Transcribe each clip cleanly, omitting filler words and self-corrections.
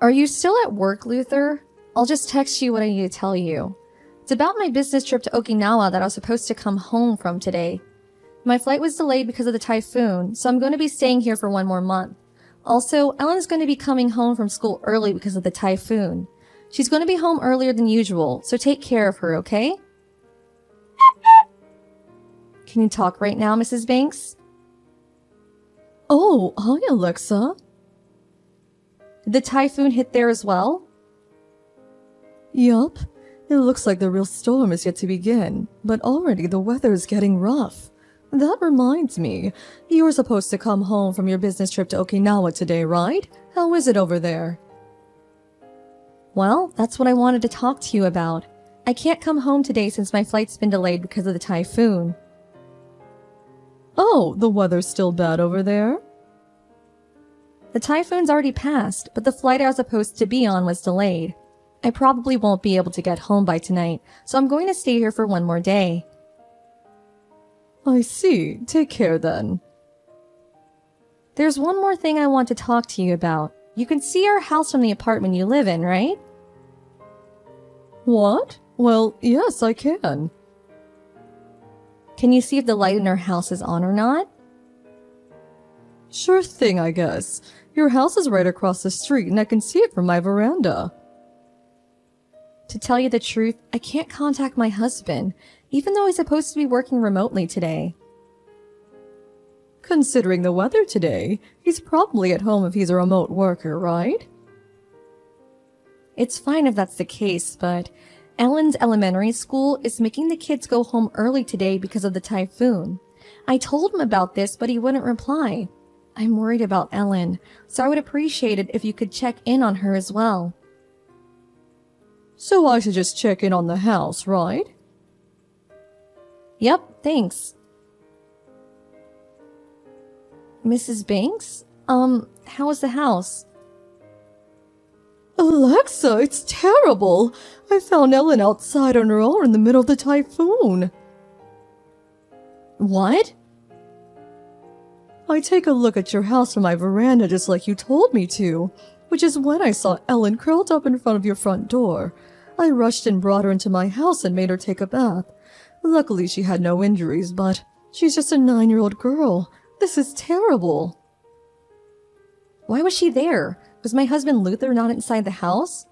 Are you still at work, Luther? I'll just text you what I need to tell you. It's about my business trip to Okinawa that I was supposed to come home from today. My flight was delayed because of the typhoon, so I'm going to be staying here for 1 more month. Also, Ellen's going to be coming home from school early because of the typhoon. She's going to be home earlier than usual, so take care of her, okay? Can you talk right now, Mrs. Banks? Oh, hi, Alexa. Did the typhoon hit there as well? Yup. It looks like the real storm is yet to begin, but already the weather is getting rough. That reminds me, you were supposed to come home from your business trip to Okinawa today, right? How is it over there? Well, that's what I wanted to talk to you about. I can't come home today since my flight's been delayed because of the typhoon. Oh, the weather's still bad over there? The typhoon's already passed, but the flight I was supposed to be on was delayed. I probably won't be able to get home by tonight, so I'm going to stay here for 1 more day. I see. Take care then. There's one more thing I want to talk to you about. You can see our house from the apartment you live in, right? What? Well, yes, I can. Can you see if the light in our house is on or not? Sure thing, I guess. Your house is right across the street and I can see it from my veranda. To tell you the truth, I can't contact my husband, even though he's supposed to be working remotely today. Considering the weather today, he's probably at home if he's a remote worker, right? It's fine if that's the case, but Ellen's elementary school is making the kids go home early today because of the typhoon. I told him about this, but he wouldn't reply. I'm worried about Ellen, so I would appreciate it if you could check in on her as well. So I should just check in on the house, right? Yep, thanks. Mrs. Banks? How is the house? Alexa, it's terrible! I found Ellen outside on her own in the middle of the typhoon. What? I take a look at your house from my veranda just like you told me to, which is when I saw Ellen curled up in front of your front door. I rushed and brought her into my house and made her take a bath. Luckily she had no injuries, but she's just a 9-year-old girl. This is terrible. Why was she there? Was my husband Luther not inside the house?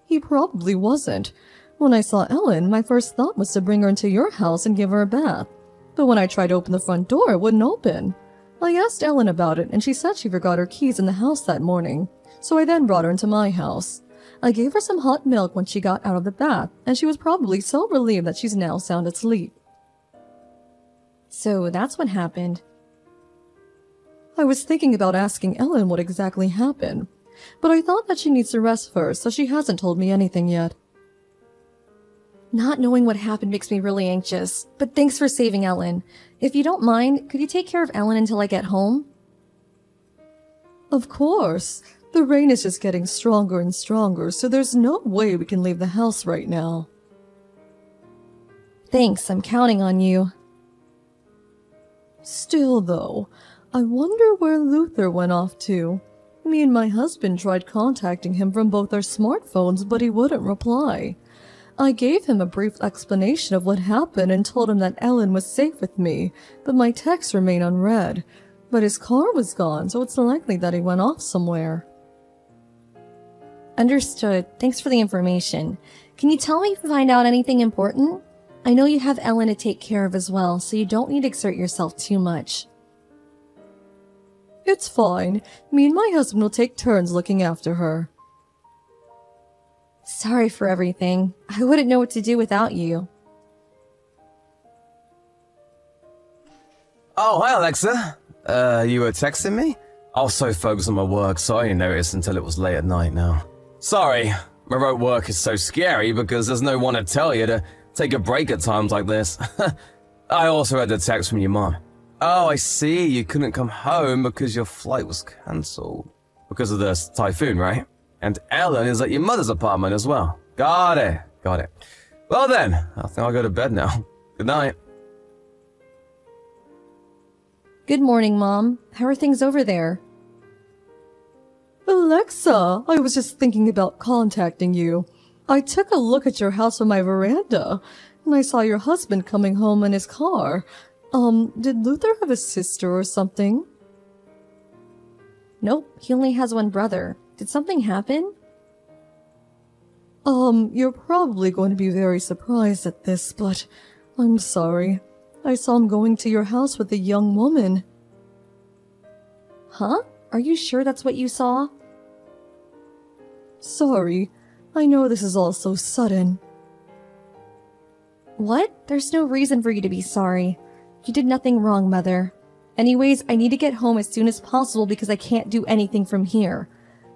He probably wasn't. When I saw Ellen, my first thought was to bring her into your house and give her a bath. But when I tried to open the front door, it wouldn't open. I asked Ellen about it, and she said she forgot her keys in the house that morning. So I then brought her into my house. I gave her some hot milk when she got out of the bath, and she was probably so relieved that she's now sound asleep. So that's what happened. I was thinking about asking Ellen what exactly happened, but I thought that she needs to rest first, so she hasn't told me anything yet. Not knowing what happened makes me really anxious, but thanks for saving Ellen. If you don't mind, could you take care of Ellen until I get home? Of course. The rain is just getting stronger and stronger, so there's no way we can leave the house right now. Thanks, I'm counting on you. Still, though, I wonder where Luther went off to. Me and my husband tried contacting him from both our smartphones, but he wouldn't reply. I gave him a brief explanation of what happened and told him that Ellen was safe with me, but my texts remain unread. But his car was gone, so it's likely that he went off somewhere. Understood. Thanks for the information. Can you tell me if you find out anything important? I know you have Ellen to take care of as well, so you don't need to exert yourself too much. It's fine. Me and my husband will take turns looking after her. Sorry for everything. I wouldn't know what to do without you. Oh, hi Alexa. You were texting me? I was so focused on my work, so I didn't notice until it was late at night now. Sorry, remote work is so scary because there's no one to tell you to take a break at times like this. I also had the text from your mom. Oh, I see, you couldn't come home because your flight was cancelled. Because of the typhoon, right? And Ellen is at your mother's apartment as well. Got it. Well then, I think I'll go to bed now. Good night. Good morning, Mom. How are things over there? Alexa, I was just thinking about contacting you. I took a look at your house from my veranda, and I saw your husband coming home in his car. Did Luther have a sister or something? Nope, he only has one brother. Did something happen? You're probably going to be very surprised at this, but I'm sorry. I saw him going to your house with a young woman. Huh? Are you sure that's what you saw? Sorry. I know this is all so sudden. What? There's no reason for you to be sorry. You did nothing wrong, Mother. Anyways, I need to get home as soon as possible because I can't do anything from here.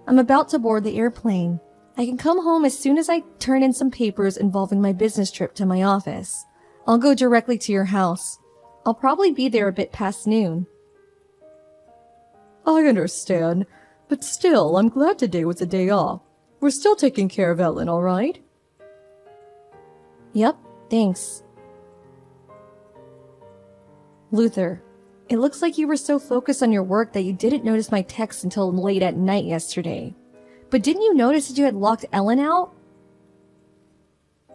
I'm about to board the airplane. I can come home as soon as I turn in some papers involving my business trip to my office. I'll go directly to your house. I'll probably be there a bit past noon. I understand, but still, I'm glad today was a day off. We're still taking care of Ellen, all right? Yep, thanks. Luther, it looks like you were so focused on your work that you didn't notice my text until late at night yesterday. But didn't you notice that you had locked Ellen out?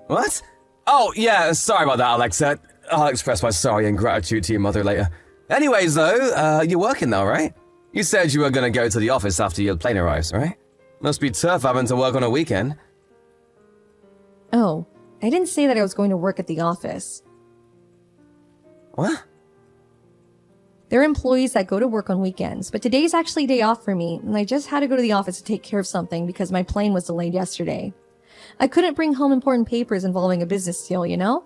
What? Oh, yeah, sorry about that, Alexa. I'll express my sorry and gratitude to your mother later. Anyways, though, you're working now, right? You said you were gonna go to the office after your plane arrives, right? Must be tough having to work on a weekend. Oh, I didn't say that I was going to work at the office. What? There are employees that go to work on weekends, but today's actually a day off for me, and I just had to go to the office to take care of something because my plane was delayed yesterday. I couldn't bring home important papers involving a business deal, you know?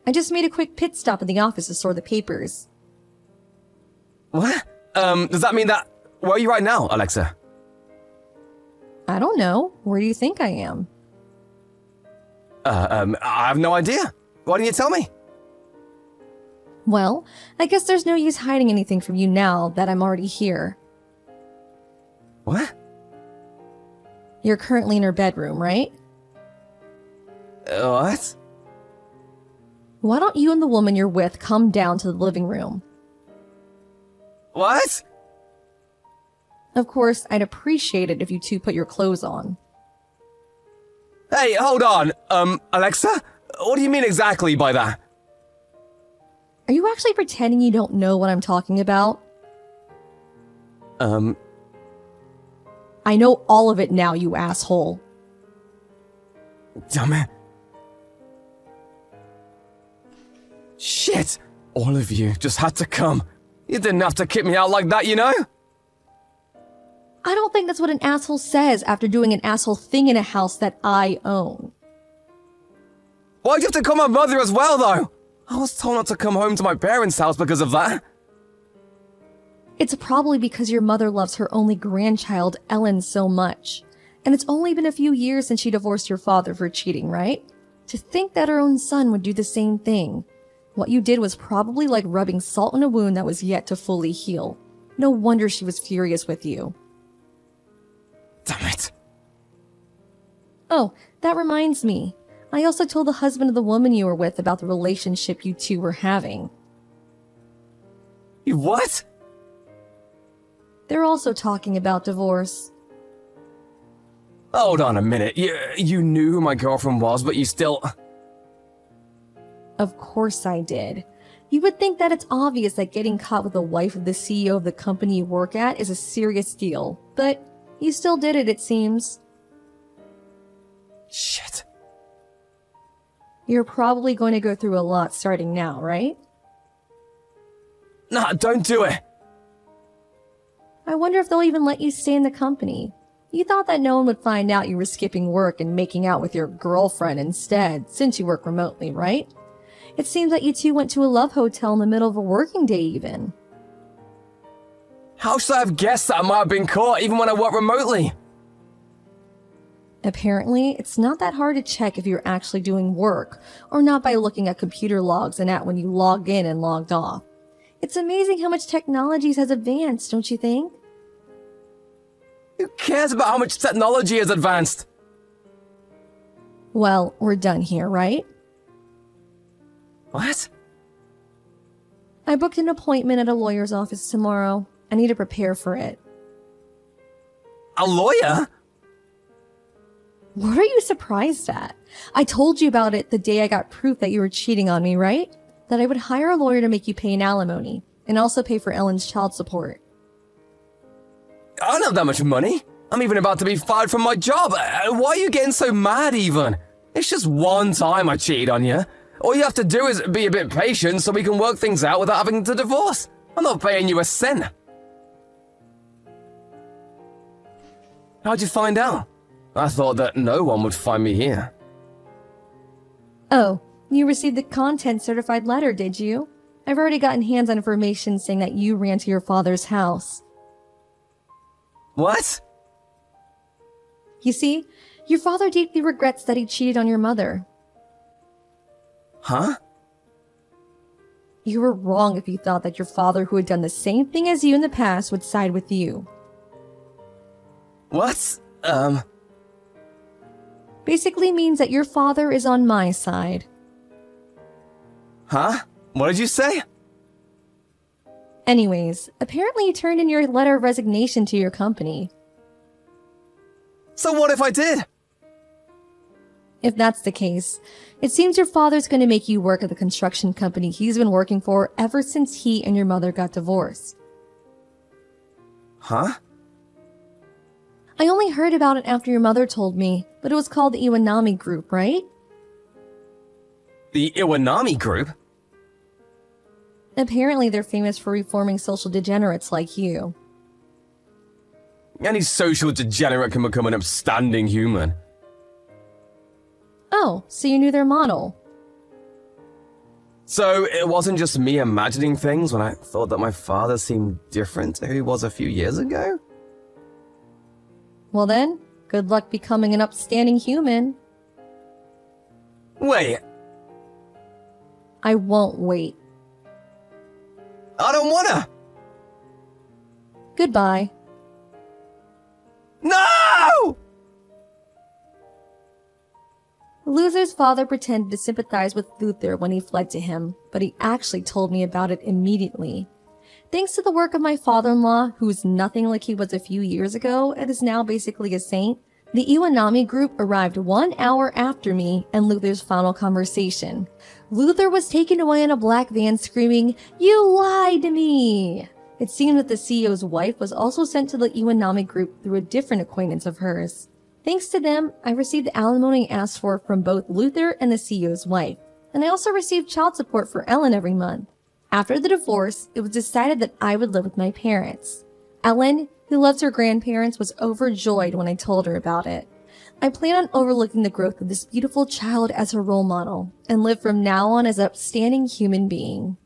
I just made a quick pit stop at the office to sort the papers. What? Does that mean that... Where are you right now, Alexa? I don't know. Where do you think I am? I have no idea. Why didn't you tell me? Well, I guess there's no use hiding anything from you now that I'm already here. What? You're currently in her bedroom, right? What? Why don't you and the woman you're with come down to the living room? What? Of course, I'd appreciate it if you two put your clothes on. Hey, hold on. Alexa? What do you mean exactly by that? Are you actually pretending you don't know what I'm talking about? I know all of it now, you asshole. Damn it. Shit! All of you just had to come. You didn't have to kick me out like that, you know? I don't think that's what an asshole says after doing an asshole thing in a house that I own. Why'd you have to call my mother as well, though? I was told not to come home to my parents' house because of that. It's probably because your mother loves her only grandchild, Ellen, so much. And it's only been a few years since she divorced your father for cheating, right? To think that her own son would do the same thing. What you did was probably like rubbing salt in a wound that was yet to fully heal. No wonder she was furious with you. Damn it. Oh, that reminds me. I also told the husband of the woman you were with about the relationship you two were having. You what? They're also talking about divorce. Hold on a minute. You knew who my girlfriend was, but you still... Of course I did. You would think that it's obvious that getting caught with the wife of the CEO of the company you work at is a serious deal, but you still did it, it seems. Shit. You're probably going to go through a lot starting now, right? Nah, don't do it. I wonder if they'll even let you stay in the company. You thought that no one would find out you were skipping work and making out with your girlfriend instead, since you work remotely, right? It seems that you two went to a love hotel in the middle of a working day even. How should I have guessed that I might have been caught even when I work remotely? Apparently, it's not that hard to check if you're actually doing work, or not by looking at computer logs and at when you log in and logged off. It's amazing how much technology has advanced, don't you think? Who cares about how much technology has advanced? Well, we're done here, right? What? I booked an appointment at a lawyer's office tomorrow. I need to prepare for it. A lawyer? What are you surprised at? I told you about it the day I got proof that you were cheating on me, right? That I would hire a lawyer to make you pay an alimony, and also pay for Ellen's child support. I don't have that much money. I'm even about to be fired from my job. Why are you getting so mad even? It's just one time I cheated on you. All you have to do is be a bit patient so we can work things out without having to divorce. I'm not paying you a cent. How'd you find out? I thought that no one would find me here. Oh, you received the content certified letter, did you? I've already gotten hands-on information saying that you ran to your father's house. What? You see, your father deeply regrets that he cheated on your mother. Huh? You were wrong if you thought that your father, who had done the same thing as you in the past, would side with you. What? Basically means that your father is on my side. Huh? What did you say? Anyways, apparently you turned in your letter of resignation to your company. So what if I did? If that's the case, it seems your father's going to make you work at the construction company he's been working for ever since he and your mother got divorced. Huh? I only heard about it after your mother told me, but it was called the Iwanami Group, right? The Iwanami Group? Apparently they're famous for reforming social degenerates like you. Any social degenerate can become an upstanding human. Oh, so you knew their model. So it wasn't just me imagining things when I thought that my father seemed different to who he was a few years ago? Well then, good luck becoming an upstanding human. Wait, I won't wait. I don't wanna! Goodbye. No! Luther's father pretended to sympathize with Luther when he fled to him, but he actually told me about it immediately. Thanks to the work of my father-in-law, who's nothing like he was a few years ago and is now basically a saint, the Iwanami Group arrived 1 hour after me and Luther's final conversation. Luther was taken away in a black van screaming, "You lied to me!" It seemed that the CEO's wife was also sent to the Iwanami Group through a different acquaintance of hers. Thanks to them, I received the alimony asked for from both Luther and the CEO's wife, and I also received child support for Ellen every month. After the divorce, it was decided that I would live with my parents. Ellen, who loves her grandparents, was overjoyed when I told her about it. I plan on overlooking the growth of this beautiful child as her role model, and live from now on as an upstanding human being.